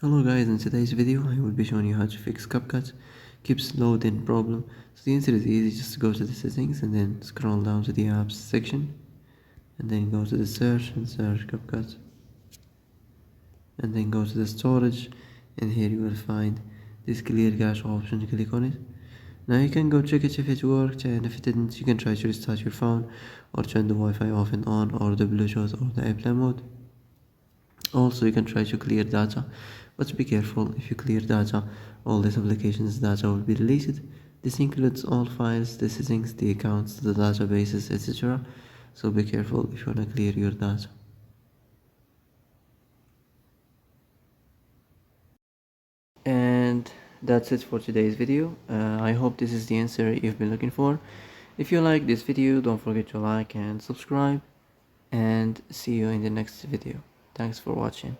Hello guys, in today's video I will be showing you how to fix Capcut keeps loading problem. So the answer is easy, just go to the settings and then scroll down to the apps section and then go to the search and search Capcut and then go to the storage, and here you will find this clear cache option. Click on it. Now you can go check it if it worked, and if it didn't you can try to restart your phone or turn the Wi-Fi off and on, or the Bluetooth or the airplane mode. Also, you can try to clear data, but be careful. If you clear data, all this application's data will be deleted. This includes all files, the settings, the accounts, the databases, etc. So be careful if you want to clear your data. And that's it for today's video. I hope this is the answer you've been looking for. If you like this video, don't forget to like and subscribe, and see you in the next video. Thanks for watching.